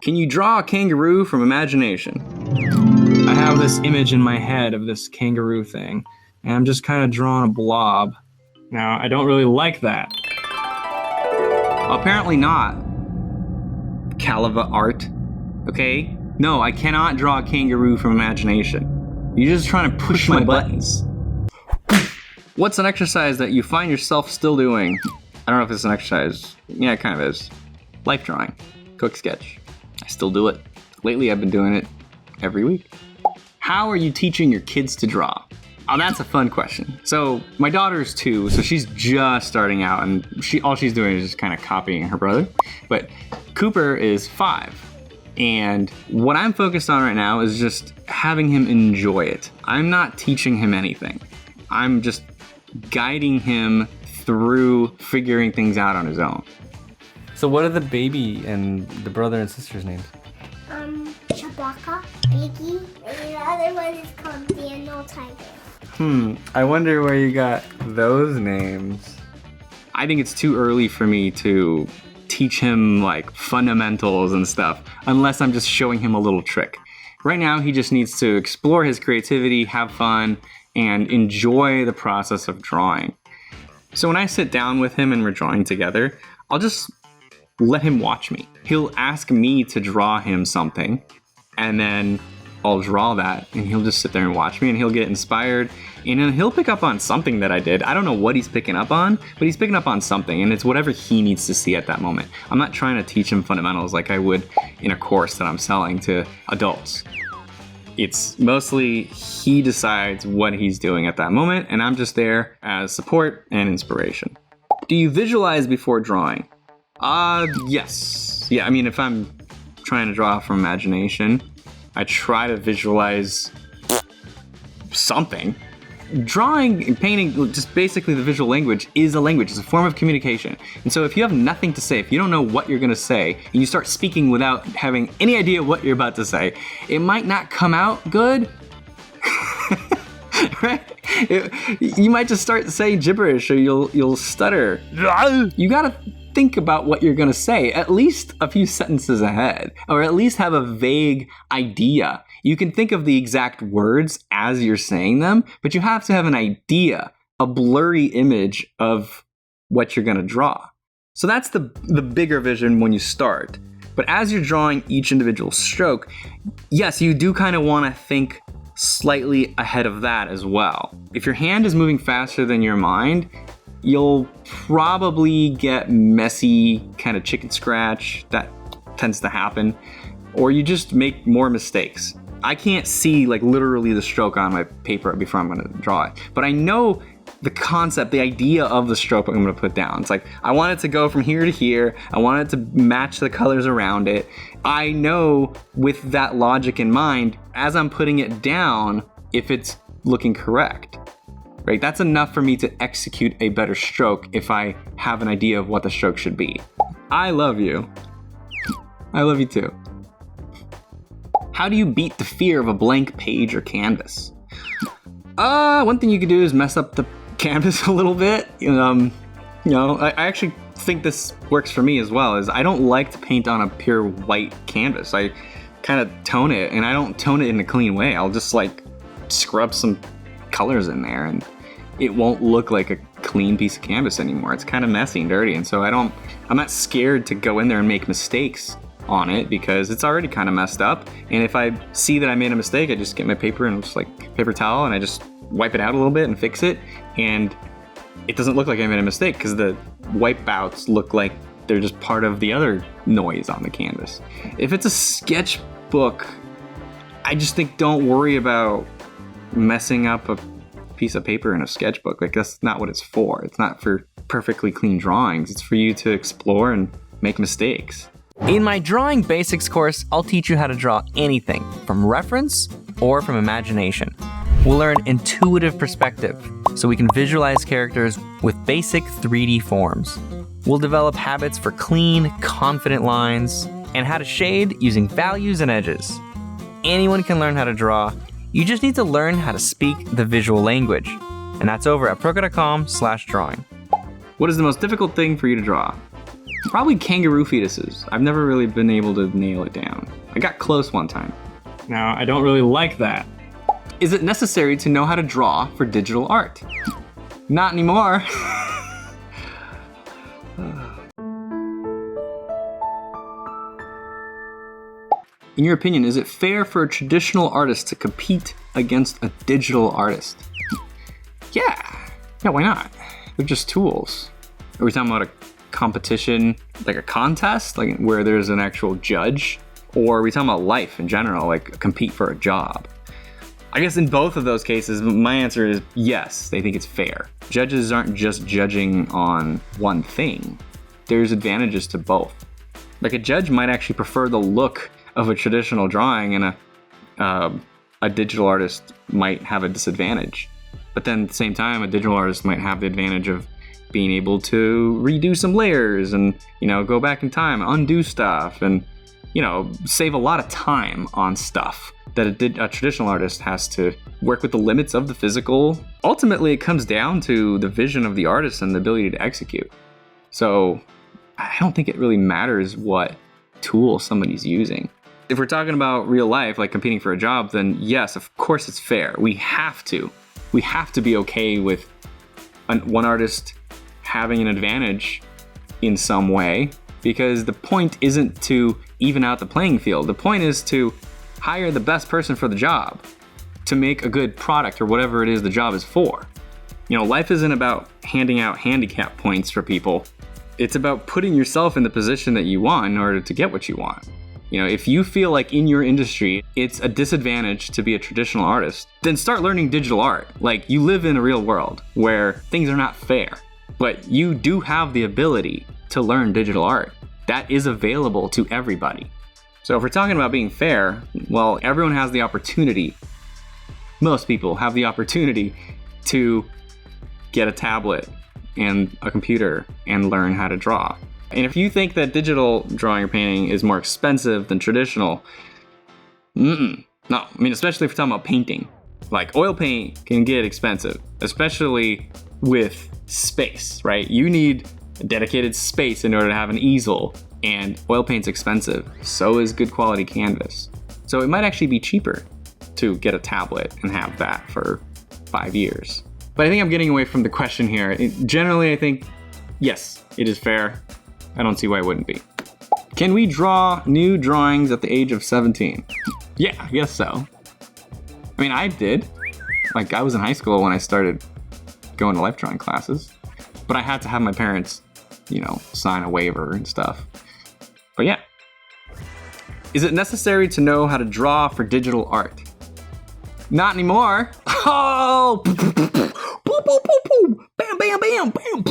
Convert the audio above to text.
Can you draw a kangaroo from imagination? I have this image in my head of this kangaroo thing, and I'm just kind of drawing a blob. Now, I don't really like that. Apparently not. Caliva art, okay? No, I cannot draw a kangaroo from imagination. You're just trying to push my buttons. What's an exercise that you find yourself still doing? I don't know if it's an exercise. Yeah, it kind of is. Life drawing. Quick sketch. I still do it. Lately, I've been doing it every week. How are you teaching your kids to draw? Oh, that's a fun question. So my daughter's 2, so she's just starting out, and all she's doing is just kind of copying her brother. But Cooper is 5. And what I'm focused on right now is just having him enjoy it. I'm not teaching him anything. I'm just guiding him through figuring things out on his own. So what are the baby and the brother and sister's names? Chewbacca, Biggie, and the other one is called Daniel Tiger. I wonder where you got those names. I think it's too early for me to teach him like fundamentals and stuff, unless I'm just showing him a little trick. Right now, he just needs to explore his creativity, have fun, and enjoy the process of drawing. So when I sit down with him and we're drawing together, I'll just let him watch me. He'll ask me to draw him something, and then I'll draw that, and he'll just sit there and watch me, and he'll get inspired, and then he'll pick up on something that I did. I don't know what he's picking up on, but he's picking up on something, and it's whatever he needs to see at that moment. I'm not trying to teach him fundamentals like I would in a course that I'm selling to adults. It's mostly he decides what he's doing at that moment, and I'm just there as support and inspiration. Do you visualize before drawing? Yes. Yeah, I mean, if I'm trying to draw from imagination, I try to visualize something. Drawing and painting, just basically the visual language, is a language. It's a form of communication. And so if you have nothing to say, if you don't know what you're gonna say, and you start speaking without having any idea what you're about to say, it might not come out good. Right? You might just start saying gibberish, or you'll stutter. You gotta think about what you're gonna say, at least a few sentences ahead, or at least have a vague idea. You can think of the exact words as you're saying them, but you have to have an idea, a blurry image of what you're gonna draw. So that's the bigger vision when you start. But as you're drawing each individual stroke, yes, you do kind of wanna think slightly ahead of that as well. If your hand is moving faster than your mind, you'll probably get messy, kind of chicken scratch. That tends to happen. Or you just make more mistakes. I can't see like literally the stroke on my paper before I'm gonna draw it. But I know the concept, the idea of the stroke I'm gonna put down. It's like, I want it to go from here to here. I want it to match the colors around it. I know with that logic in mind, as I'm putting it down, if it's looking correct. Right? That's enough for me to execute a better stroke if I have an idea of what the stroke should be. I love you. I love you too. How do you beat the fear of a blank page or canvas? One thing you could do is mess up the canvas a little bit. I actually think this works for me as well, is I don't like to paint on a pure white canvas. I kind of tone it, and I don't tone it in a clean way. I'll just like scrub some colors in there, and it won't look like a clean piece of canvas anymore. It's kind of messy and dirty, and so I'm not scared to go in there and make mistakes on it because it's already kind of messed up. And if I see that I made a mistake, I just get my paper and just like paper towel, and I just wipe it out a little bit and fix it, and it doesn't look like I made a mistake because the wipeouts look like they're just part of the other noise on the canvas. If it's a sketchbook, I just think don't worry about messing up a piece of paper in a sketchbook. Like, that's not what it's for. It's not for perfectly clean drawings. It's for you to explore and make mistakes. In my Drawing Basics course, I'll teach you how to draw anything from reference or from imagination. We'll learn intuitive perspective, so we can visualize characters with basic 3D forms. We'll develop habits for clean, confident lines, and how to shade using values and edges. Anyone can learn how to draw. You just need to learn how to speak the visual language. And that's over at proko.com/drawing. What is the most difficult thing for you to draw? Probably kangaroo fetuses. I've never really been able to nail it down. I got close one time. Now, I don't really like that. Is it necessary to know how to draw for digital art? Not anymore. In your opinion, is it fair for a traditional artist to compete against a digital artist? Yeah, why not? They're just tools. Are we talking about a competition, like a contest, like where there's an actual judge? Or are we talking about life in general, like compete for a job? I guess in both of those cases, my answer is yes, they think it's fair. Judges aren't just judging on one thing. There's advantages to both. Like a judge might actually prefer the look of a traditional drawing, and a digital artist might have a disadvantage. But then at the same time, a digital artist might have the advantage of being able to redo some layers and, go back in time, undo stuff, and, save a lot of time on stuff that a traditional artist has to work with the limits of the physical. Ultimately, it comes down to the vision of the artist and the ability to execute. So I don't think it really matters what tool somebody's using. If we're talking about real life, like competing for a job, then yes, of course it's fair. We have to be okay with one artist having an advantage in some way, because the point isn't to even out the playing field. The point is to hire the best person for the job, to make a good product or whatever it is the job is for. Life isn't about handing out handicap points for people. It's about putting yourself in the position that you want in order to get what you want. If you feel like in your industry it's a disadvantage to be a traditional artist, then start learning digital art. Like, you live in a real world where things are not fair, but you do have the ability to learn digital art. That is available to everybody. So if we're talking about being fair, well, everyone has the opportunity. Most people have the opportunity to get a tablet and a computer and learn how to draw. And if you think that digital drawing or painting is more expensive than traditional, no. Especially if we're talking about painting. Like, oil paint can get expensive, especially with space, right? You need a dedicated space in order to have an easel, and oil paint's expensive. So is good quality canvas. So it might actually be cheaper to get a tablet and have that for 5 years. But I think I'm getting away from the question here. Generally, I think, yes, it is fair. I don't see why it wouldn't be. Can we draw new drawings at the age of 17? Yeah, I guess so. I did. Like, I was in high school when I started going to life drawing classes. But I had to have my parents, sign a waiver and stuff. But yeah. Is it necessary to know how to draw for digital art? Not anymore. Oh! Bam, bam, bam, bam.